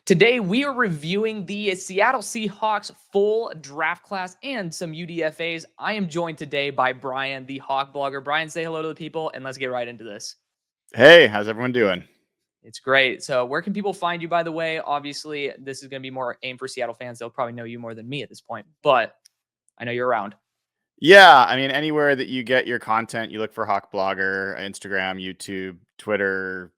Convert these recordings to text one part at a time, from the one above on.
Today, we are reviewing the Seattle Seahawks full draft class and some UDFAs. I am joined today by Brian, the Hawk blogger. Brian, say hello to the people, and let's get right into this. Hey, how's everyone doing? It's great. So, where can people find you, by the way? Obviously, this is going to be more aimed for Seattle fans. They'll probably know you more than me at this point, but I know you're around. Yeah, I mean, anywhere that you get your content, you look for Hawk Blogger, Instagram, YouTube, Twitter,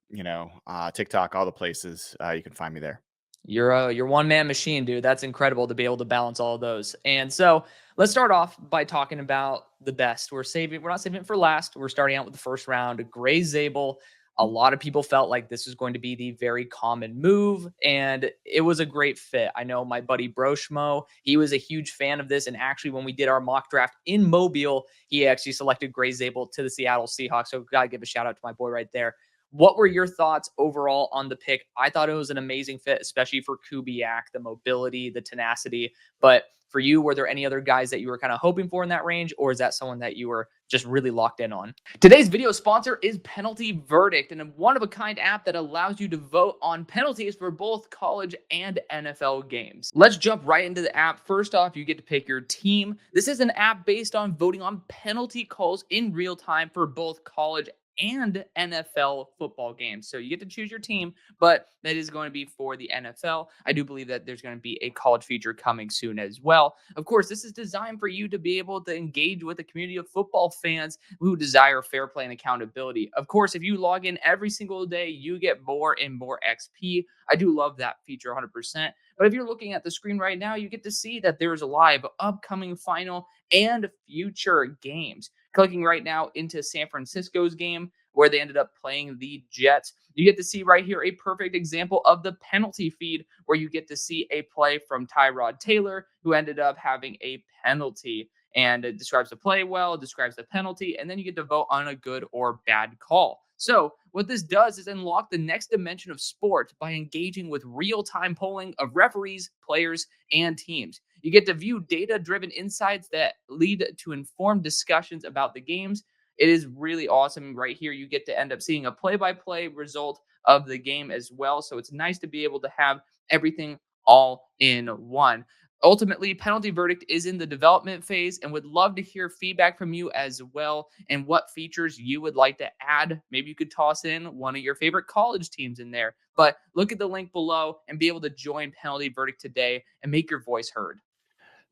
TikTok, all the places you can find me there. You're one man machine, dude. That's incredible to be able to balance all of those. And so let's start off by talking about the best. We're not saving it for last. We're starting out with the first round. Gray Zabel. A lot of people felt like this was going to be the very common move, and it was a great fit. I know my buddy Broshmo, he was a huge fan of this. And actually, when we did our mock draft in Mobile, he actually selected Gray Zabel to the Seattle Seahawks. So gotta give a shout out to my boy right there. What were your thoughts overall on the pick? I thought it was an amazing fit, especially for Kubiak, the mobility, the tenacity. But for you, were there any other guys that you were kind of hoping for in that range, or is that someone that you were just really locked in on? Today's video sponsor is Penalty Verdict, and a one-of-a-kind app that allows you to vote on penalties for both college and NFL games. Let's jump right into the app. First off, you get to pick your team. This is an app based on voting on penalty calls in real time for both college and NFL football games. So you get to choose your team, but that is going to be for the NFL. I do believe that there's going to be a college feature coming soon as well. Of course, this is designed for you to be able to engage with a community of football fans who desire fair play and accountability. Of course, if you log in every single day, you get more and more XP. I do love that feature 100%. But if you're looking at the screen right now, you get to see that there's a live upcoming final and future games. Clicking right now into San Francisco's game where they ended up playing the Jets, you get to see right here a perfect example of the penalty feed where you get to see a play from Tyrod Taylor, who ended up having a penalty. And it describes the play well, it describes the penalty, and then you get to vote on a good or bad call. So what this does is unlock the next dimension of sport by engaging with real-time polling of referees, players, and teams. You get to view data-driven insights that lead to informed discussions about the games. It is really awesome. Right here, you get to end up seeing a play-by-play result of the game as well. So it's nice to be able to have everything all in one. Ultimately, Penalty Verdict is in the development phase and would love to hear feedback from you as well and what features you would like to add. Maybe you could toss in one of your favorite college teams in there. But look at the link below and be able to join Penalty Verdict today and make your voice heard.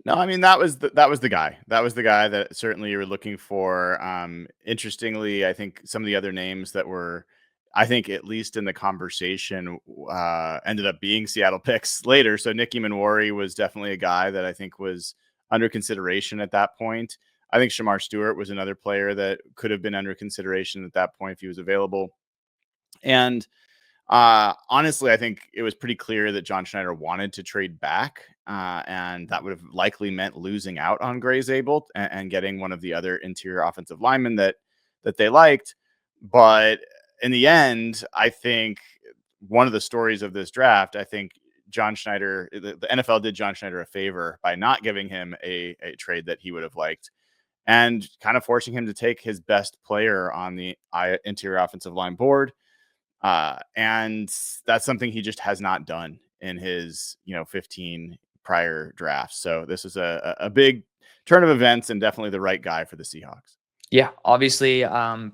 No, I mean that was the guy. That was the guy that certainly you were looking for. Interestingly, I think some of the other names that were, I think at least in the conversation, ended up being Seattle picks later. So Nicky Manwari was definitely a guy that I think was under consideration at that point. I think Shamar Stewart was another player that could have been under consideration at that point if he was available. And honestly, I think it was pretty clear that John Schneider wanted to trade back, and that would have likely meant losing out on Gray Zabel and getting one of the other interior offensive linemen that they liked. But in the end, I think one of the stories of this draft, I think John Schneider, the NFL did John Schneider a favor by not giving him a trade that he would have liked and kind of forcing him to take his best player on the interior offensive line board. And that's something he just has not done in his, 15 prior drafts. So this is a big turn of events and definitely the right guy for the Seahawks. Yeah, obviously,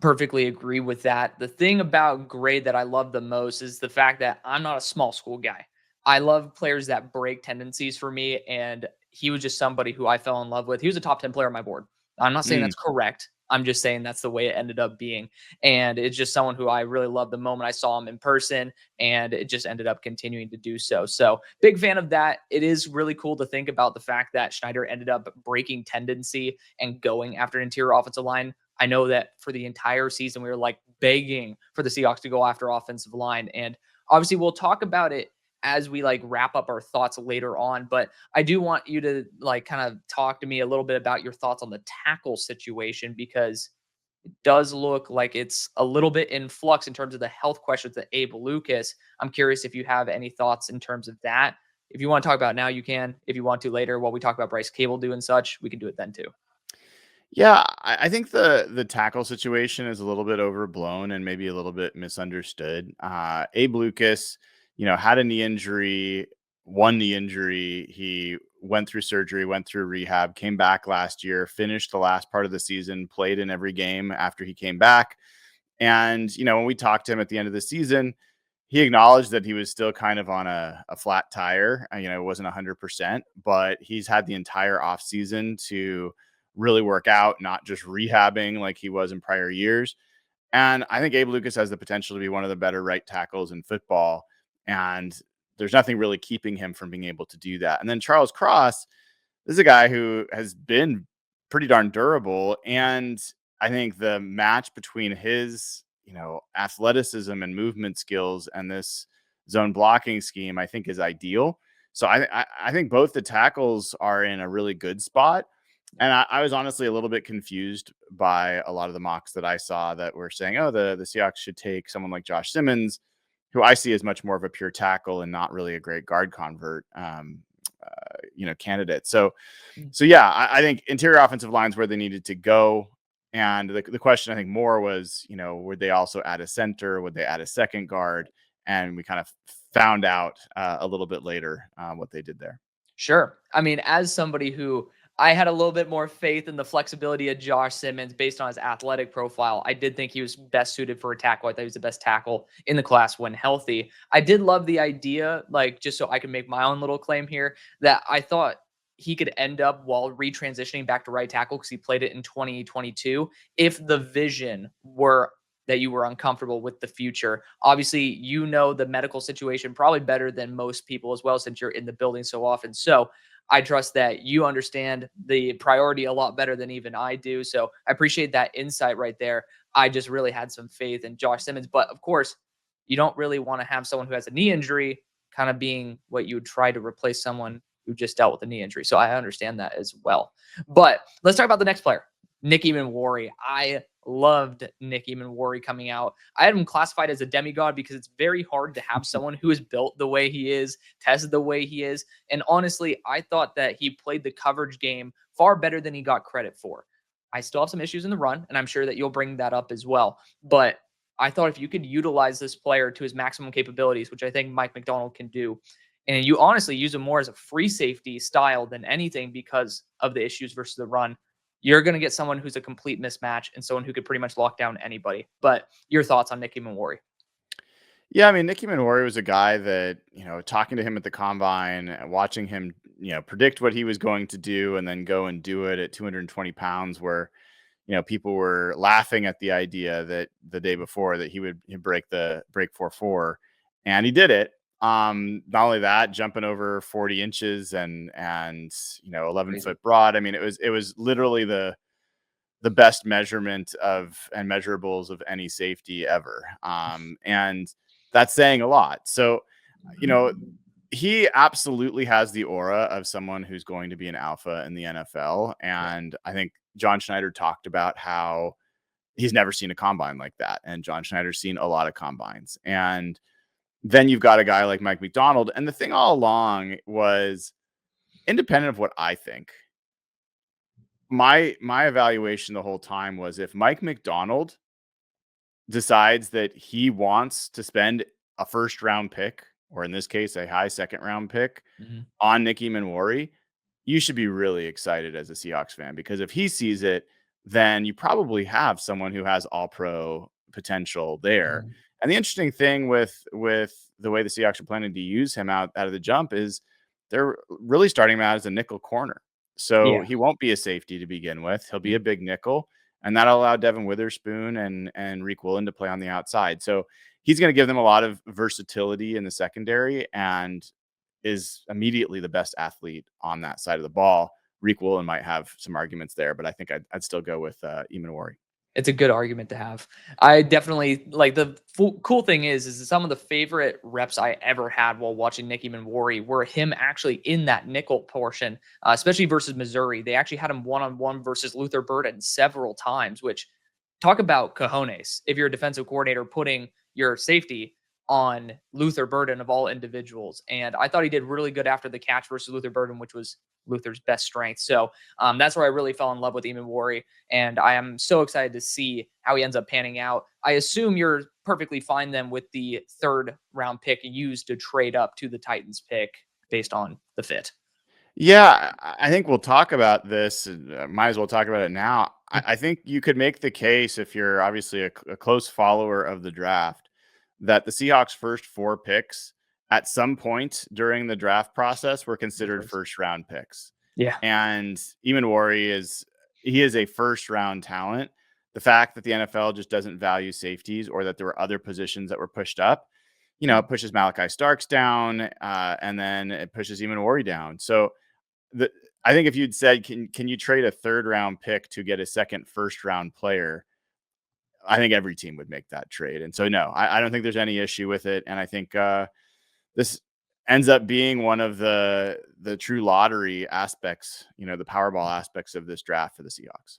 perfectly agree with that. The thing about Gray that I love the most is the fact that I'm not a small school guy. I love players that break tendencies for me, and he was just somebody who I fell in love with. He was a top 10 player on my board. I'm not saying Mm. that's correct. I'm just saying that's the way it ended up being. And it's just someone who I really loved the moment I saw him in person, and it just ended up continuing to do so. So, big fan of that. It is really cool to think about the fact that Schneider ended up breaking tendency and going after interior offensive line. I know that for the entire season, we were like begging for the Seahawks to go after offensive line. And obviously, we'll talk about it as we like wrap up our thoughts later on. But I do want you to like kind of talk to me a little bit about your thoughts on the tackle situation, because it does look like it's a little bit in flux in terms of the health questions that Abe Lucas. I'm curious if you have any thoughts in terms of that. If you want to talk about it now, you can. If you want to later, while we talk about Bryce Cable doing such, we can do it then too. Yeah, I think the tackle situation is a little bit overblown and maybe a little bit misunderstood. Abe Lucas, had a knee injury, one knee injury. He went through surgery, went through rehab, came back last year, finished the last part of the season, played in every game after he came back. And, when we talked to him at the end of the season, he acknowledged that he was still kind of on a flat tire. It wasn't 100%, but he's had the entire offseason to really work out, not just rehabbing like he was in prior years. And I think Abe Lucas has the potential to be one of the better right tackles in football. And there's nothing really keeping him from being able to do that. And then Charles Cross, this is a guy who has been pretty darn durable. And I think the match between his, athleticism and movement skills and this zone blocking scheme, I think is ideal. So I think both the tackles are in a really good spot. And I was honestly a little bit confused by a lot of the mocks that I saw that were saying, oh, the Seahawks should take someone like Josh Simmons, who I see as much more of a pure tackle and not really a great guard convert, candidate. So yeah, I think interior offensive lines where they needed to go. And the question I think more was, would they also add a center? Would they add a second guard? And we kind of found out a little bit later what they did there. Sure. I mean, as somebody who I had a little bit more faith in the flexibility of Josh Simmons based on his athletic profile, I did think he was best suited for a tackle. I thought he was the best tackle in the class when healthy. I did love the idea, like, just so I can make my own little claim here, that I thought he could end up while retransitioning back to right tackle because he played it in 2022 if the vision were that you were uncomfortable with the future. Obviously, the medical situation probably better than most people as well, since you're in the building so often. So I trust that you understand the priority a lot better than even I do. So I appreciate that insight right there. I just really had some faith in Josh Simmons. But of course, you don't really want to have someone who has a knee injury kind of being what you would try to replace someone who just dealt with a knee injury. So I understand that as well. But let's talk about the next player, Nick Emani. I loved Nick Emani coming out. I had him classified as a demigod because it's very hard to have someone who is built the way he is, tested the way he is. And honestly, I thought that he played the coverage game far better than he got credit for. I still have some issues in the run, and I'm sure that you'll bring that up as well. But I thought if you could utilize this player to his maximum capabilities, which I think Mike Macdonald can do, and you honestly use him more as a free safety style than anything because of the issues versus the run, you're going to get someone who's a complete mismatch and someone who could pretty much lock down anybody. But your thoughts on Nick Emani? Yeah, I mean, Nick Emani was a guy that, talking to him at the combine, watching him, predict what he was going to do and then go and do it at 220 pounds where, people were laughing at the idea that the day before that he'd break 4.4, and he did it. Not only that, jumping over 40 inches and 11 foot broad. I mean, it was literally the best measurement of and measurables of any safety ever. And that's saying a lot. So, he absolutely has the aura of someone who's going to be an alpha in the NFL. And I think John Schneider talked about how he's never seen a combine like that. And John Schneider's seen a lot of combines. And then you've got a guy like Mike Macdonald. And the thing all along was, independent of what I think, my evaluation the whole time was, if Mike Macdonald decides that he wants to spend a first round pick, or in this case, a high second round pick on Nick Emani, you should be really excited as a Seahawks fan, because if he sees it, then you probably have someone who has all pro potential there. And the interesting thing with the way the Seahawks are planning to use him out of the jump is they're really starting him out as a nickel corner. So he won't be a safety to begin with. He'll be a big nickel, and that'll allow Devin Witherspoon and Reek Woolen to play on the outside. So he's going to give them a lot of versatility in the secondary and is immediately the best athlete on that side of the ball. Reek Woolen might have some arguments there, but I think I'd still go with Emani. It's a good argument to have. I definitely like the cool thing is some of the favorite reps I ever had while watching Nick Emani were him actually in that nickel portion, especially versus Missouri. They actually had him one-on-one versus Luther Burden several times, which talk about cojones. If you're a defensive coordinator putting your safety on Luther Burden of all individuals. And I thought he did really good after the catch versus Luther Burden, which was Luther's best strength. So that's where I really fell in love with Emani, and I am so excited to see how he ends up panning out. I assume you're perfectly fine then with the 3rd round pick used to trade up to the Titans pick based on the fit. Yeah, I think we'll talk about this. Might as well talk about it now. Mm. I think you could make the case, if you're obviously a close follower of the draft, that the Seahawks' first 4 picks at some point during the draft process were considered first round picks. Yeah. And Emani is a first round talent. The fact that the NFL just doesn't value safeties, or that there were other positions that were pushed up, it pushes Malachi Starks down, and then it pushes Emani down. So I think if you'd said, can you trade a 3rd round pick to get a second first round player, I think every team would make that trade. And so, no, I don't think there's any issue with it. And I think this ends up being one of the true lottery aspects, the Powerball aspects of this draft for the Seahawks.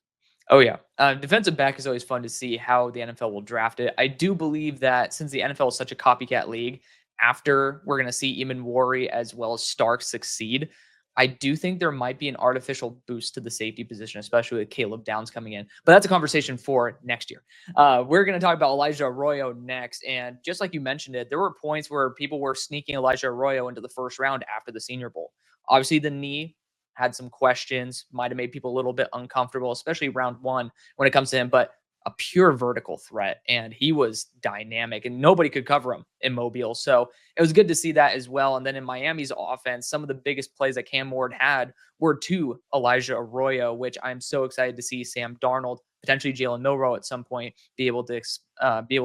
Oh, yeah. Defensive back is always fun to see how the NFL will draft it. I do believe that since the NFL is such a copycat league, after we're going to see Emani as well as Stark succeed, I do think there might be an artificial boost to the safety position, especially with Caleb Downs coming in. But that's a conversation for next year. We're going to talk about Elijah Royo next. And just like you mentioned it, there were points where people were sneaking Elijah Royo into the first round after the Senior Bowl. Obviously, the knee had some questions, might have made people a little bit uncomfortable, especially round 1 when it comes to him, but a pure vertical threat. And he was dynamic and nobody could cover him in Mobile. So it was good to see that as well. And then in Miami's offense, some of the biggest plays that Cam Ward had were to Elijah Arroyo, which I'm so excited to see Sam Darnold, potentially Jaylen Milrod at some point, be able to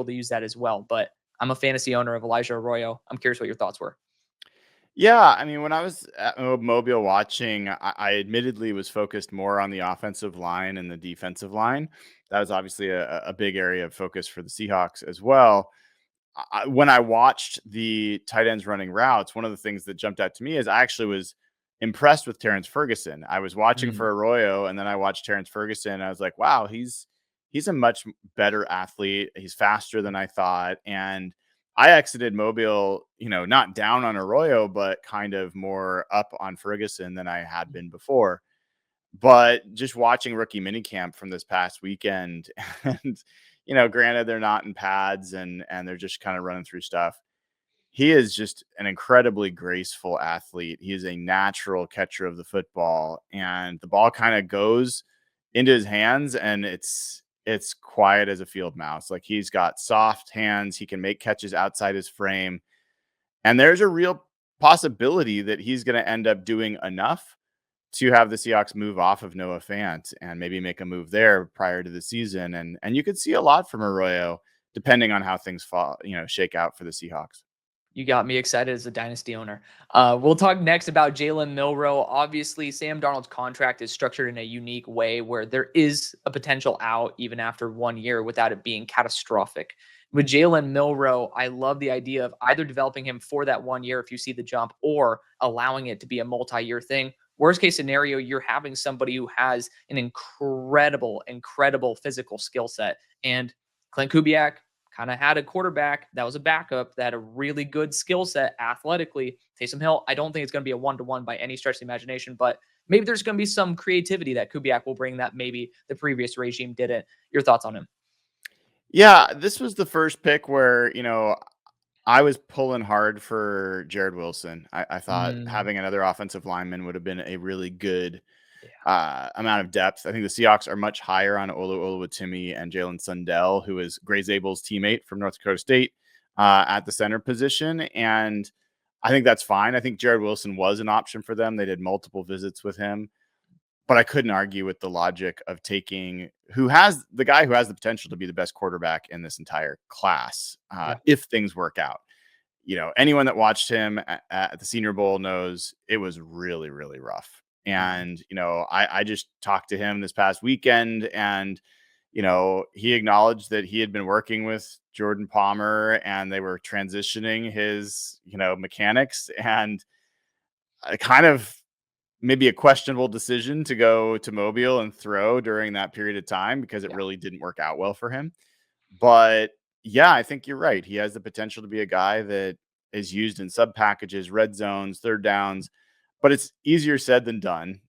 use that as well. But I'm a fantasy owner of Elijah Arroyo. I'm curious what your thoughts were. Yeah, I mean, when I was at Mobile watching, I admittedly was focused more on the offensive line and the defensive line. That was obviously a big area of focus for the Seahawks as well. When I watched the tight ends running routes, one of the things that jumped out to me is I actually was impressed with Terrence Ferguson. I was watching for Arroyo, and then I watched Terrence Ferguson, and I was like, wow, he's a much better athlete. He's faster than I thought. And I exited Mobile, not down on Arroyo, but kind of more up on Ferguson than I had been before. But just watching rookie minicamp from this past weekend, and granted they're not in pads and they're just kind of running through stuff. He is just an incredibly graceful athlete. He is a natural catcher of the football, and the ball kind of goes into his hands, and it's quiet as a field mouse. Like, he's got soft hands. He can make catches outside his frame, and there's a real possibility that he's going to end up doing enough to have the Seahawks move off of Noah Fant and maybe make a move there prior to the season. And you could see a lot from Arroyo depending on how things shake out for the Seahawks. You got me excited as a dynasty owner. We'll talk next about Jaylen Milrod. Obviously, Sam Darnold's contract is structured in a unique way where there is a potential out even after 1 year without it being catastrophic. With Jaylen Milrod, I love the idea of either developing him for that 1 year if you see the jump, or allowing it to be a multi-year thing. Worst case scenario, you're having somebody who has an incredible physical skill set. And Clint Kubiak kind of had a quarterback that was a backup that had a really good skill set athletically. Taysom Hill, I don't think it's going to be a 1-to-1 by any stretch of the imagination, but maybe there's going to be some creativity that Kubiak will bring that maybe the previous regime didn't. Your thoughts on him? Yeah, this was the first pick where, I was pulling hard for Jared Wilson. I thought having another offensive lineman would have been a really good amount of depth. I think the Seahawks are much higher on Olu Oluwatimi and Jalen Sundell, who is Gray Zabel's teammate from North Dakota State, at the center position. And I think that's fine. I think Jared Wilson was an option for them. They did multiple visits with him. But I couldn't argue with the logic of taking the guy who has the potential to be the best quarterback in this entire class, if things work out. Anyone that watched him at the Senior Bowl knows it was really, really rough. And, I just talked to him this past weekend, and, he acknowledged that he had been working with Jordan Palmer and they were transitioning his, mechanics, and kind of maybe a questionable decision to go to Mobile and throw during that period of time, because it really didn't work out well for him. But Yeah, I think you're right. He has the potential to be a guy that is used in sub packages, red zones, third downs, but it's easier said than done.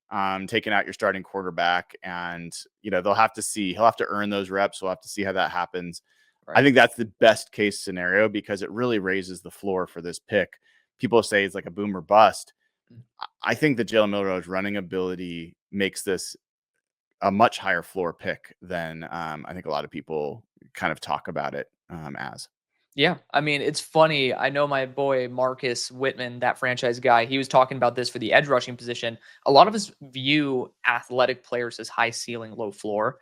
Taking out your starting quarterback, and they'll have to see. He'll have to earn those reps. We'll have to see how that happens. I Right. think that's the best case scenario because it really raises the floor for this pick. People say it's like a boom or bust. Mm. I think that Jalen Milrod's running ability makes this a much higher floor pick than I think a lot of people kind of talk about it as. Yeah, I mean, it's funny. I know my boy Marcus Whitman, that franchise guy, he was talking about this for the edge rushing position. A lot of us view athletic players as high ceiling, low floor.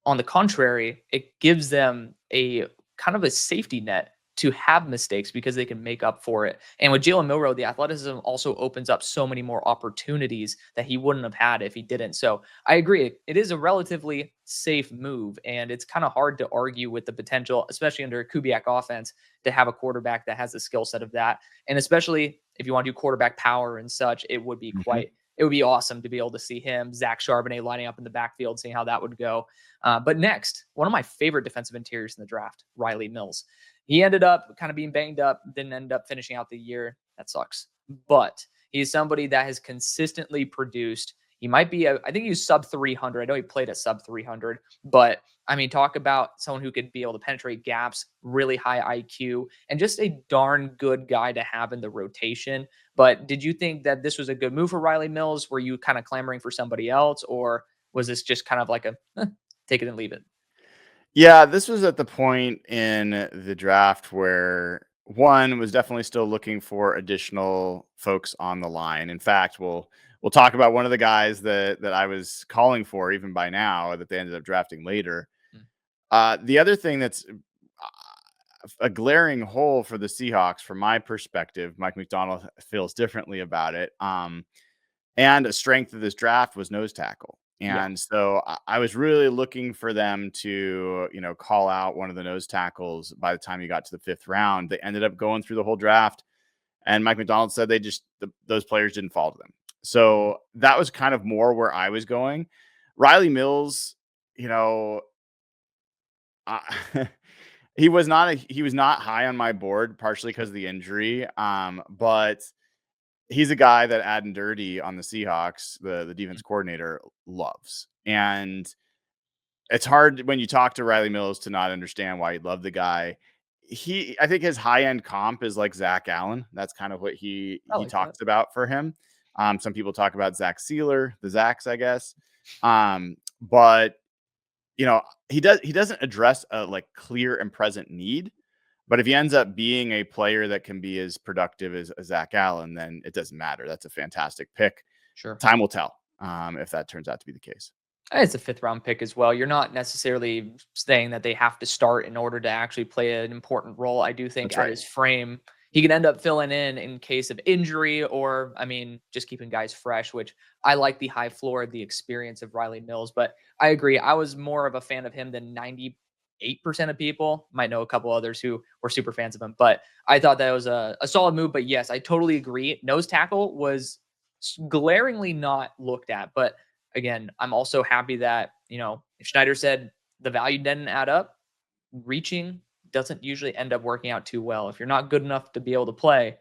On the contrary, it gives them a kind of a safety net to have mistakes because they can make up for it. And with Jalen Milrow, the athleticism also opens up so many more opportunities that he wouldn't have had if he didn't. So I agree. It is a relatively safe move, and it's kind of hard to argue with the potential, especially under a Kubiak offense, to have a quarterback that has the skill set of that. And especially if you want to do quarterback power and such, Mhm. it would be awesome to be able to see him, Zach Charbonnet lining up in the backfield, seeing how that would go. But next, one of my favorite defensive interiors in the draft, Riley Mills. He ended up kind of being banged up, didn't end up finishing out the year. That sucks. But he's somebody that has consistently produced. He might be, I think he's sub 300. I know he played at sub 300, but I mean, talk about someone who could be able to penetrate gaps, really high IQ, and just a darn good guy to have in the rotation. But did you think that this was a good move for Riley Mills? Were you kind of clamoring for somebody else, or was this just kind of like a take it and leave it? Yeah, this was at the point in the draft where one was definitely still looking for additional folks on the line. In fact, we'll talk about one of the guys that I was calling for even by now that they ended up drafting later. Mm. The other thing that's a glaring hole for the Seahawks, from my perspective, Mike McDonald feels differently about it. And a strength of this draft was nose tackle. Yeah, And so I was really looking for them to, call out one of the nose tackles by the time you got to the fifth round. They ended up going through the whole draft. And Mike McDonald said those players didn't fall to them. So that was kind of more where I was going. Riley Mills, you know, uh, he was not high on my board, partially because of the injury. But he's a guy that Adam Dirty on the Seahawks, the defense coordinator, loves. And it's hard when you talk to Riley Mills to not understand why he loved the guy. I think his high end comp is like Zach Allen. That's kind of what I he like that. talks about for him. Some people talk about Zach Sealer, the Zachs, I guess. But he doesn't address a like clear and present need. But if he ends up being a player that can be as productive as Zach Allen, then it doesn't matter. That's a fantastic pick. Sure. Time will tell if that turns out to be the case. It's a fifth round pick as well. You're not necessarily saying that they have to start in order to actually play an important role. I do think That's at right. his frame, he can end up filling in case of injury or, I mean, just keeping guys fresh, which I like the high floor, the experience of Riley Mills. But I agree. I was more of a fan of him than 98% of people. Might know a couple others who were super fans of him, but I thought that was a solid move. But yes, I totally agree. Nose tackle was glaringly not looked at, but again, I'm also happy that, if Schneider said the value didn't add up, reaching doesn't usually end up working out too well. If you're not good enough to be able to play,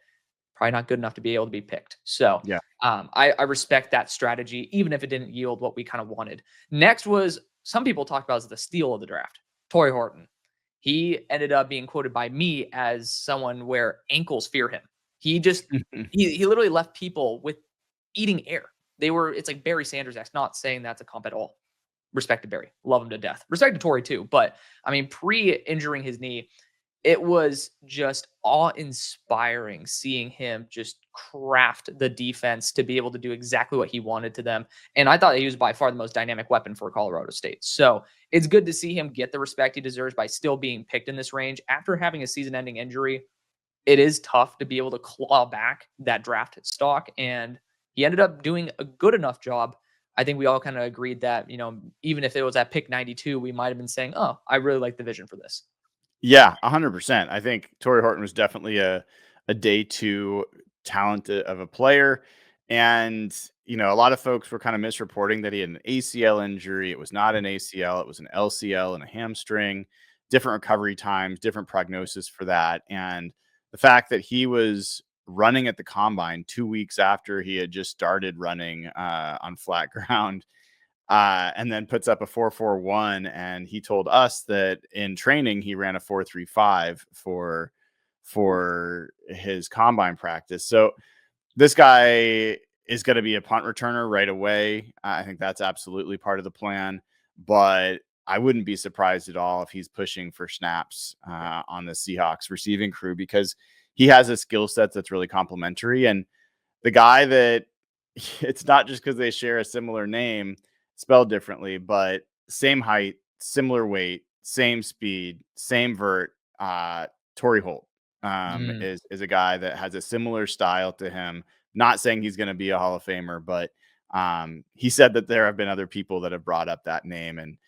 probably not good enough to be able to be picked. So Yeah. I respect that strategy, even if it didn't yield what we kind of wanted. Next was some people talk about as the steal of the draft, Tory Horton. He ended up being quoted by me as someone where ankles fear him. He just he literally left people with eating air. It's like Barry Sanders. That's not saying that's a comp at all. Respect to Barry. Love him to death. Respect to Tory too. But I mean, pre-injuring his knee, it was just awe-inspiring seeing him just craft the defense to be able to do exactly what he wanted to them. And I thought he was by far the most dynamic weapon for Colorado State. So it's good to see him get the respect he deserves by still being picked in this range after having a season-ending injury. It is tough to be able to claw back that draft stock, and he ended up doing a good enough job. I think we all kind of agreed that, even if it was at pick 92, we might have been saying, "Oh, I really like the vision for this." Yeah, 100%. I think Tory Horton was definitely a day two talent of a player. And, a lot of folks were kind of misreporting that he had an ACL injury. It was not an ACL, it was an LCL and a hamstring. different recovery times, different prognosis for that. And the fact that he was running at the combine 2 weeks after he had just started running on flat ground, and then puts up a 4.41. And he told us that in training he ran a 4.35 for his combine practice. So this guy is going to be a punt returner right away. I think that's absolutely part of the plan, but I wouldn't be surprised at all if he's pushing for snaps on the Seahawks receiving crew, because he has a skill set that's really complementary. And the guy that it's not just because they share a similar name spelled differently, but same height, similar weight, same speed, same vert. Tory Holt Mm. is a guy that has a similar style to him. Not saying he's going to be a Hall of Famer, but he said that there have been other people that have brought up that name, and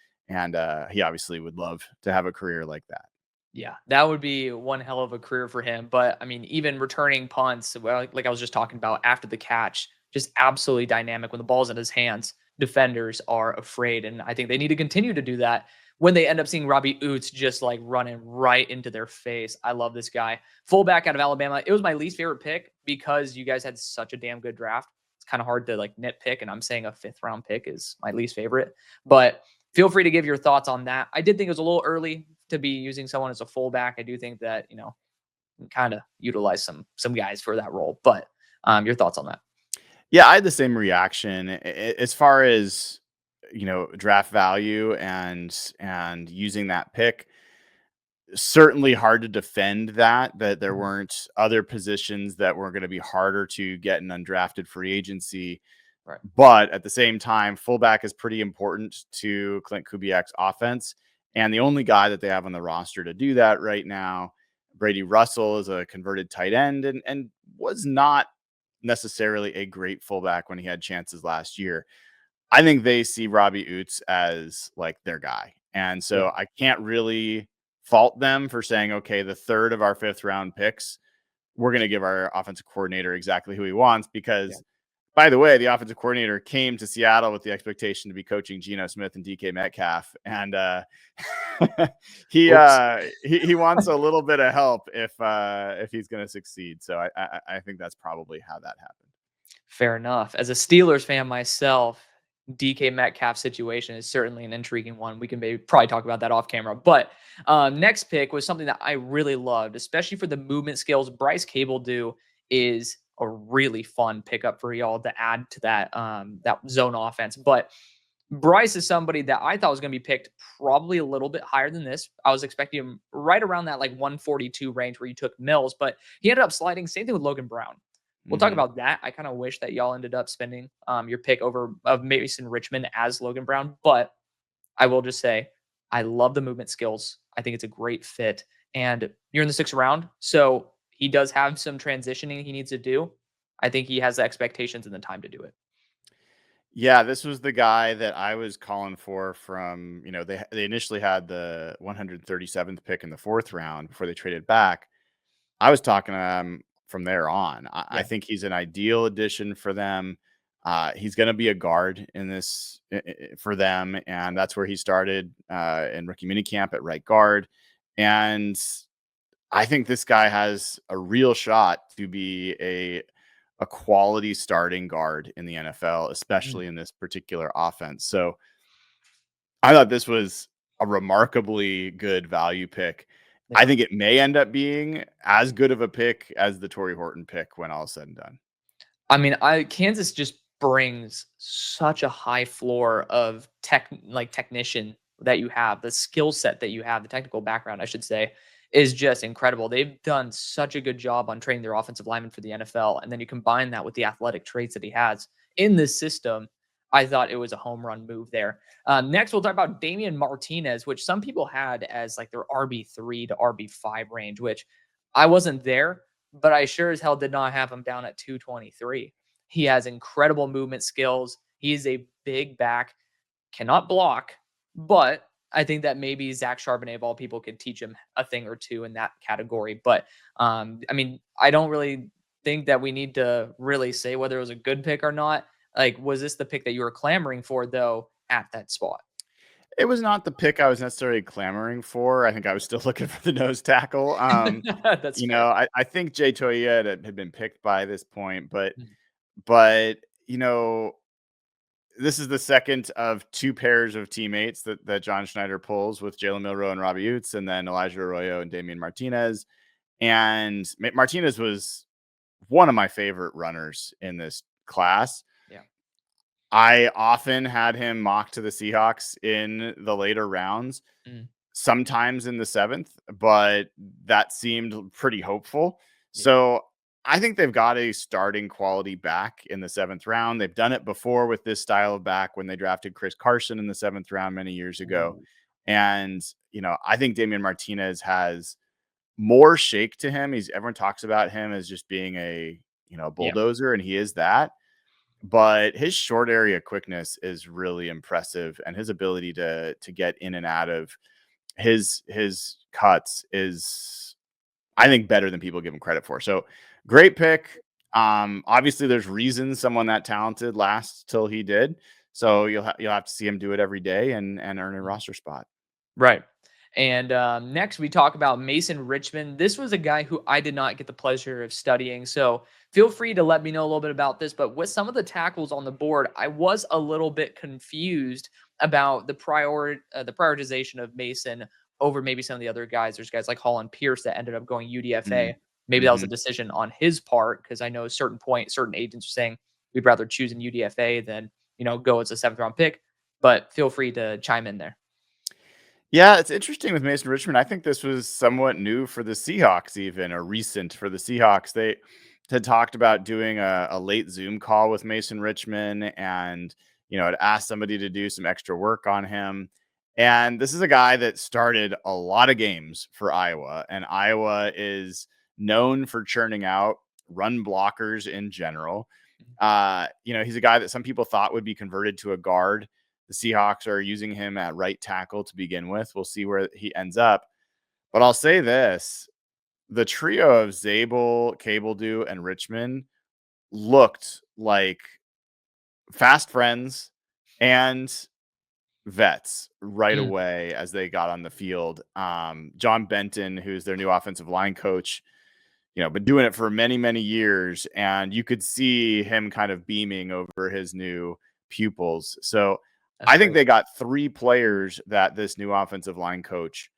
he obviously would love to have a career like that. Yeah, that would be one hell of a career for him. But I mean, even returning punts, well, like I was just talking about after the catch, just absolutely dynamic when the ball's in his hands. Defenders are afraid. And I think they need to continue to do that when they end up seeing Robbie UTS just like running right into their face. I love this guy. Fullback out of Alabama. It was my least favorite pick because you guys had such a damn good draft. It's kind of hard to like nitpick. And I'm saying a 5th round pick is my least favorite. But feel free to give your thoughts on that. I did think it was a little early to be using someone as a fullback. I do think that, kind of utilize some guys for that role. But your thoughts on that? Yeah, I had the same reaction as far as draft value and using that pick. Certainly hard to defend that there Mhm. weren't other positions that were going to be harder to get an undrafted free agency. Right. But at the same time, fullback is pretty important to Clint Kubiak's offense. And the only guy that they have on the roster to do that right now, Brady Russell, is a converted tight end and was not necessarily a great fullback when he had chances last year. I think they see Robbie Oots as like their guy. And Yeah. so I can't really fault them for saying, okay, the third of our 5th round picks, we're going to give our offensive coordinator exactly who he wants, Yeah. because by the way, the offensive coordinator came to Seattle with the expectation to be coaching Geno Smith and DK Metcalf, and Oops. he wants a little bit of help if he's going to succeed. So I think that's probably how that happened. Fair enough. As a Steelers fan myself, DK Metcalf situation is certainly an intriguing one. We can maybe probably talk about that off camera. But next pick was something that I really loved, especially for the movement skills Bryce Cable do is a really fun pickup for y'all to add to that zone offense. But Bryce is somebody that I thought was going to be picked probably a little bit higher than this. I was expecting him right around that like 142 range where you took Mills, but he ended up sliding. Same thing with Logan Brown. We'll talk Hmm. about that. I kind of wish that y'all ended up spending your pick over of Mason Richmond as Logan Brown, but I will just say I love the movement skills. I think it's a great fit, and you're in the 6th round, so he does have some transitioning he needs to do. I think he has the expectations and the time to do it. Yeah, this was the guy that I was calling for from, they initially had the 137th pick in the 4th round before they traded back. I was talking to him from there on. I Yeah. think he's an ideal addition for them. He's going to be a guard in this for them, and that's where he started in rookie minicamp at right guard. And I think this guy has a real shot to be a quality starting guard in the NFL, Mm. especially in this particular offense. So I thought this was a remarkably good value pick. I Yeah. think it may end up being as good of a pick as the Tory Horton pick when all is said and done. I mean, I Kansas just brings such a high floor of technician that you have, the skill set that you have, the technical background, I should say, is just incredible. They've done such a good job on training their offensive linemen for the NFL, and then you combine that with the athletic traits that he has in this system. I thought it was a home run move there. Next, we'll talk about Damen Martinez, which some people had as like their RB3 to RB5 range, which I wasn't there, but I sure as hell did not have him down at 223. He has incredible movement skills. He is a big back, cannot block, but I think that maybe Zach Charbonnet of all people could teach him a thing or two in that category. But I mean, I don't really think that we need to really say whether it was a good pick or not. Like, was this the pick that you were clamoring for though at that spot? It was not the pick I was necessarily clamoring for. I think I was still looking for the nose tackle. That's You know, fair. I think Jay Toya had been picked by this point, but Mm. but you know, this is the second of two pairs of teammates that John Schneider pulls with Jaylen Milrod and Robbie UTS, and then Elijah Royo and Damen Martinez. And Martinez was one of my favorite runners in this class. Yeah. I often had him mocked to the Seahawks in the later rounds, Mm. sometimes in the seventh, but that seemed pretty hopeful. Yeah. So I think they've got a starting quality back in the seventh round. They've done it before with this style of back when they drafted Chris Carson in the seventh round many years ago. Ooh. And, you know, I think Damen Martinez has more shake to him. Everyone talks about him as just being a, Yeah. bulldozer, and he is that. But his short area quickness is really impressive, and his ability to get in and out of his cuts is, I think, better than people give him credit for. So great pick. Obviously there's reasons someone that talented lasts till he did. So you'll have to see him do it every day and earn a Mm. roster spot. Right. And next, we talk about Mason Richmond. This was a guy who I did not get the pleasure of studying. So feel free to let me know a little bit about this. But with some of the tackles on the board, I was a little bit confused about the prioritization of Mason over maybe some of the other guys. There's guys like Holland Pierce that ended up going UDFA. Maybe that was Mm-hmm. a decision on his part because I know certain agents are saying we'd rather choose an UDFA than go as a seventh round pick. But feel free to chime in there. Yeah, it's interesting with Mason Richmond. I think this was somewhat new for the Seahawks, even, or recent for the Seahawks. They had talked about doing a late Zoom call with Mason Richmond, and had asked somebody to do some extra work on him. And this is a guy that started a lot of games for Iowa, and Iowa is known for churning out run blockers in general. He's a guy that some people thought would be converted to a guard. The Seahawks are using him at right tackle to begin with. We'll see where he ends up. But I'll say this, the trio of Zabel, Cable, and Richmond looked like fast friends and vets right Mm. away as they got on the field. John Benton, who's their new offensive line coach, been doing it for many, many years, and you could see him kind of beaming over his new pupils. So That's I think great. they got three players that this new offensive line coach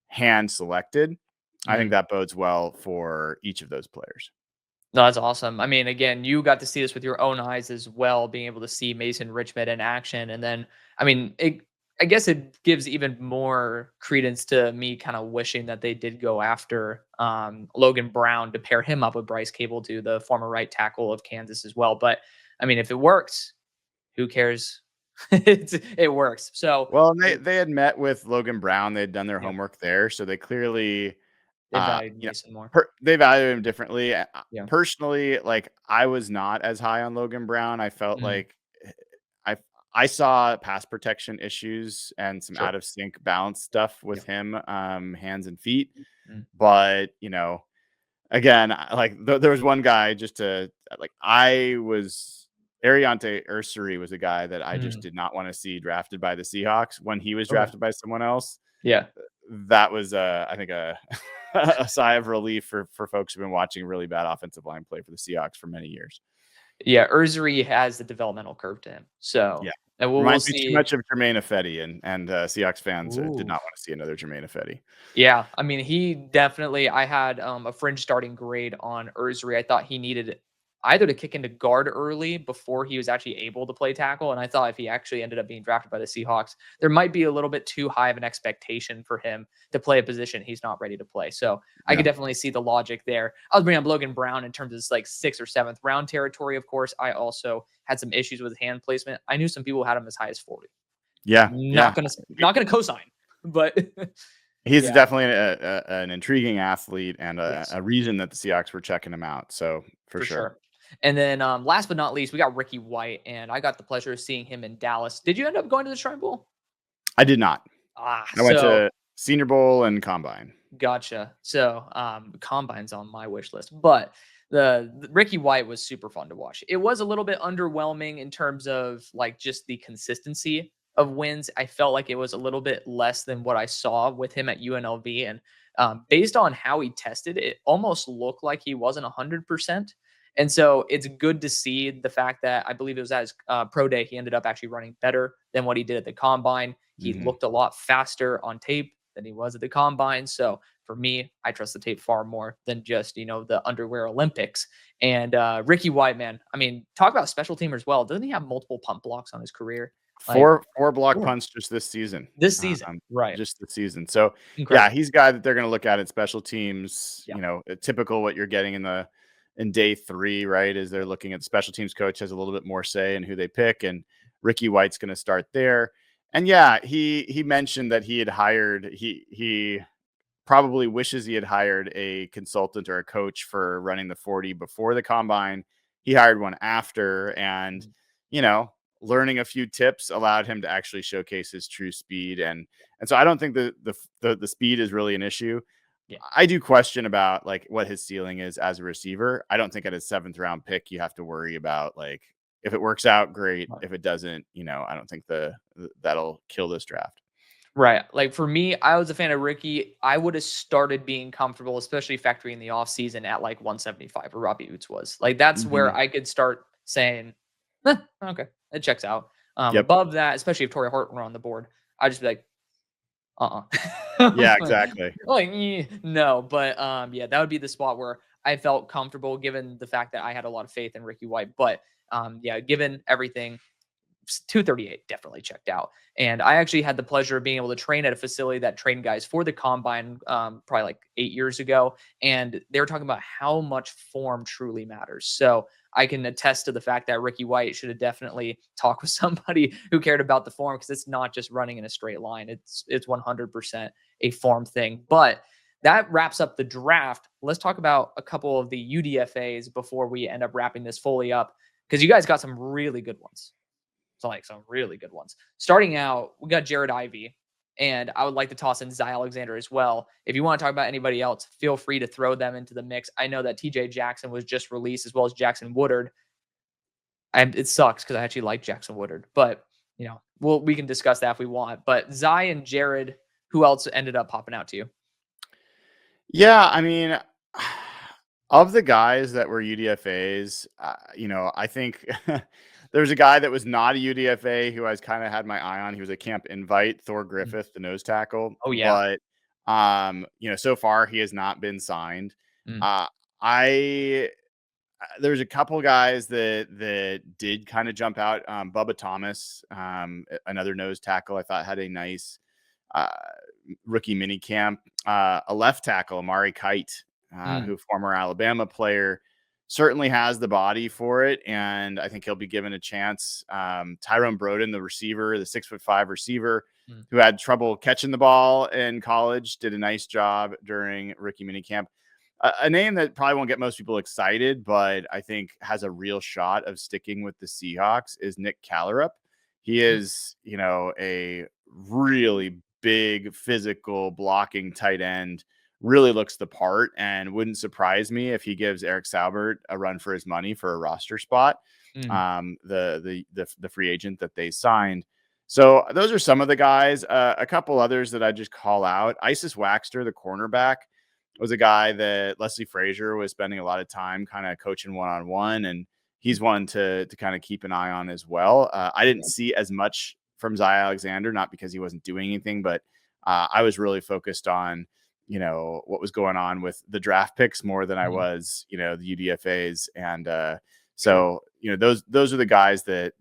hand selected. I think Mm. that bodes well for each of those players. No, that's awesome. I mean, again, you got to see this with your own eyes as well, being able to see Mason Richmond in action. And then, I mean, I guess it gives even more credence to me kind of wishing that they did go after Logan Brown to pair him up with Bryce Cable, to the former right tackle of Kansas as well. But I mean, if it works, who cares? It works. So, Well, and they had met with Logan Brown. They had done their yep, homework there, so they clearly, they uh, valued you know, Mason more. they value him differently. Yeah. Personally, like, I was not as high on Logan Brown. I felt Mm. like I I saw pass protection issues and some Sure. out of sync balance stuff with Yep. him, hands and feet. Mm. But again, there was one guy just to like I was Ariante Ursary was a guy that I just Mm. did not want to see drafted by the Seahawks when he was Okay. drafted by someone else. Yeah. That was I think a a sigh of relief for folks who've been watching really bad offensive line play for the Seahawks for many years. Yeah, Ursary has the developmental curve to him. Yeah. So, and we'll Reminds me too see. much of Jermaine Ifedi, and Seahawks fans did Ooh. not want to see another Jermaine Ifedi. Yeah, I mean, he definitely, I had a fringe starting grade on Ursary. I thought he needed either to kick into guard early before he was actually able to play tackle. And I thought if he actually ended up being drafted by the Seahawks, there might be a little bit too high of an expectation for him to play a position he's not ready to play. So I could Yeah. definitely see the logic there. I was bringing up Logan Brown in terms of this, like, sixth or seventh round territory. Of course, I also had some issues with hand placement. I knew some people had him as high as 40. Yeah. Not Yeah. gonna not gonna co-sign, but He's yeah, definitely an intriguing athlete and yes. a reason that the Seahawks were checking him out. So for For sure. sure. And then, last but not least, we got Ricky White, and I got the pleasure of seeing him in Dallas. Did you end up going to the Shrine Bowl? I did not. I went So to Senior Bowl and Combine. gotcha. So, Combine's on my wish list, but the Ricky White was super fun to watch. It was a little bit underwhelming in terms of, like, just the consistency. of wins, I felt like it was a little bit less than what I saw with him at UNLV. And based on how he tested, it almost looked like he wasn't 100%. And so it's good to see the fact that I believe it was at his pro day, he ended up actually running better than what he did at the combine. He Mhm. looked a lot faster on tape than he was at the combine. So for me, I trust the tape far more than just, the underwear Olympics. And Ricky White, man, I mean, talk about special teamer as well. Doesn't he have multiple punt blocks on his career? Like, Four block four punts just this season. this season, right? Just this season. So, yeah, Incredible. he's a guy that they're gonna look at special teams, Yeah. typical what you're getting in day 3, right? Is they're looking at the special teams coach has a little bit more say in who they pick, and Ricky White's gonna start there. And yeah, he mentioned that he probably wishes he had hired a consultant or a coach for running the 40 before the combine. He hired one after, and Mm. you know, learning a few tips allowed him to actually showcase his true speed. And so I don't think the speed is really an issue. Yeah. I do question about like what his ceiling is as a receiver. I don't think at his 7th round pick you have to worry about like if it works out, great. Right. If it doesn't, I don't think that'll kill this draft. Right. Like for me, I was a fan of Ricky. I would have started being comfortable, especially factoring the offseason at like 175 where Robbie UTS was. Like that's where Mhm. I could start saying, okay, it checks out. Yep. Above that, especially if Tory Horton were on the board, I'd just be like, Yeah, exactly. like, no, but yeah, that would be the spot where I felt comfortable given the fact that I had a lot of faith in Ricky White. But yeah, given everything, 238 definitely checked out. And I actually had the pleasure of being able to train at a facility that trained guys for the combine probably like 8 years ago. And they were talking about how much form truly matters. So I can attest to the fact that Ricky White should have definitely talked with somebody who cared about the form because it's not just running in a straight line. It's 100% a form thing. But that wraps up the draft. Let's talk about a couple of the UDFAs before we end up wrapping this fully up because you guys got some really good ones. So like some really good ones. Starting out, we got Jared Ivey, and I would like to toss in Zy Alexander as well. If you want to talk about anybody else, feel free to throw them into the mix. I know that TJ Jackson was just released as well as Jackson Woodard. And it sucks because I actually like Jackson Woodard, but we can discuss that if we want. But Zy and Jared, who else ended up popping out to you? Yeah, I mean, of the guys that were UDFAs, I think there was a guy that was not a UDFA who I kind of had my eye on. He was a camp invite, Thor Mm. Griffith, the nose tackle. Oh yeah. But so far he has not been signed. Mm. Uh, I there's a couple guys that did kind of jump out. Bubba Thomas, another nose tackle, I thought had a nice uh, rookie mini camp. A left tackle, Amari Kite, Mm. who former Alabama player, certainly has the body for it, and I think he'll be given a chance. Tyrone Broden, the receiver, the 6'5" receiver, Mm. who had trouble catching the ball in college, did a nice job during rookie minicamp. A name that probably won't get most people excited, but I think has a real shot of sticking with the Seahawks is Nick Callerup. He Mm. is, a really big physical blocking tight end, really looks the part, and wouldn't surprise me if he gives Eric Saubert a run for his money for a roster spot. Mm. The free agent that they signed. So those are some of the guys. A couple others that I just call out. Isis Waxter, the cornerback, was a guy that Leslie Frazier was spending a lot of time kind of coaching one-on-one, and he's one to kind of keep an eye on as well. I didn't see as much from Zy Alexander, not because he wasn't doing anything, but I was really focused on, what was going on with the draft picks more than I Mm. was, the UDFAs. And Sure. so, those are the guys that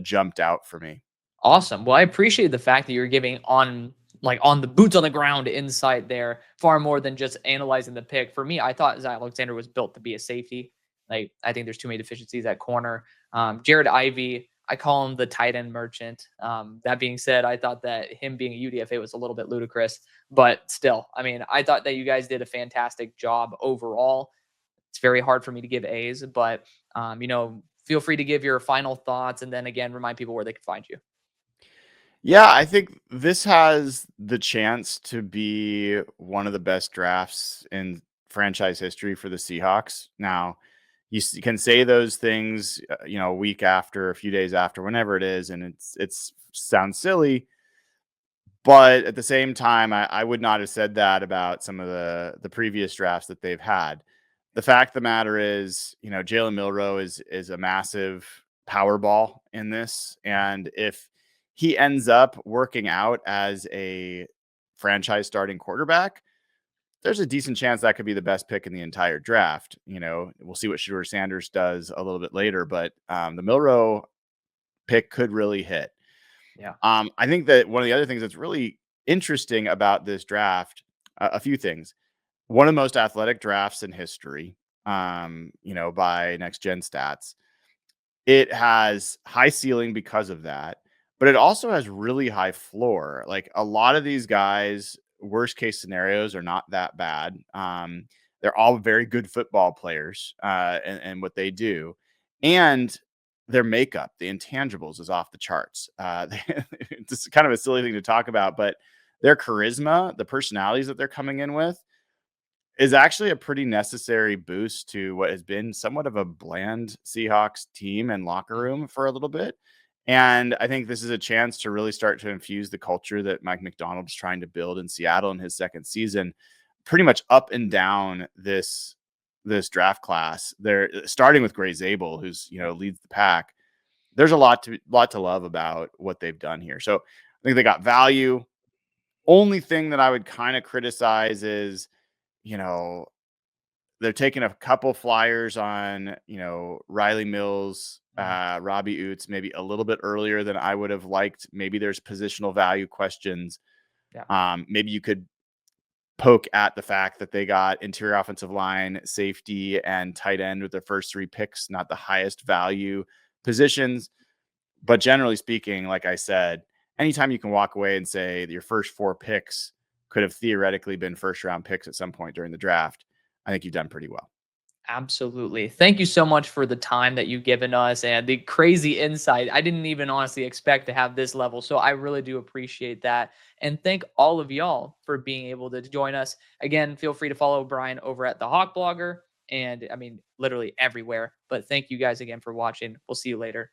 jumped out for me. Awesome. Well, I appreciate the fact that you're giving on the boots on the ground insight there far more than just analyzing the pick. For me, I thought Zy Alexander was built to be a safety. Like I think there's too many deficiencies at corner. Jared Ivey, I call him the tight end merchant. That being said, I thought that him being a UDFA was a little bit ludicrous, but still, I mean, I thought that you guys did a fantastic job overall. It's very hard for me to give A's, but feel free to give your final thoughts and then again remind people where they can find you. Yeah, I think this has the chance to be one of the best drafts in franchise history for the Seahawks. Now, can say those things, a week after, a few days after, whenever it is, and it's sounds silly. But at the same time, I would not have said that about some of the previous drafts that they've had. The fact of the matter is, Jaylen Milrod is a massive power ball in this, and if he ends up working out as a franchise starting quarterback, there's a decent chance that could be the best pick in the entire draft. We'll see what Shedeur Sanders does a little bit later, but the Milrod pick could really hit. Yeah. I think that one of the other things that's really interesting about this draft, a few things. One of the most athletic drafts in history, by next gen stats. It has high ceiling because of that, but it also has really high floor. Like a lot of these guys, worst case scenarios are not that bad. They're all very good football players, and what they do, and their makeup, the intangibles, is off the charts. It's kind of a silly thing to talk about, but their charisma, the personalities that they're coming in with, is actually a pretty necessary boost to what has been somewhat of a bland Seahawks team and locker room for a little bit. And I think this is a chance to really start to infuse the culture that Mike Macdonald's trying to build in Seattle in his second season, pretty much up and down this draft class. They're starting with Bryce Cable, who's leads the pack. There's a lot to love about what they've done here. So I think they got value. Only thing that I would kind of criticize is, they're taking a couple flyers on, Riley Mills, Robbie UTS, maybe a little bit earlier than I would have liked. Maybe there's positional value questions. Yeah. Maybe you could poke at the fact that they got interior offensive line, safety, and tight end with their first 3 picks, not the highest value positions. But generally speaking, like I said, anytime you can walk away and say that your first 4 picks could have theoretically been first round picks at some point during the draft, I think you've done pretty well. Absolutely. Thank you so much for the time that you've given us and the crazy insight. I didn't even honestly expect to have this level. So I really do appreciate that. And thank all of y'all for being able to join us. Again, feel free to follow Brian over at the Hawk Blogger and literally everywhere. But thank you guys again for watching. We'll see you later.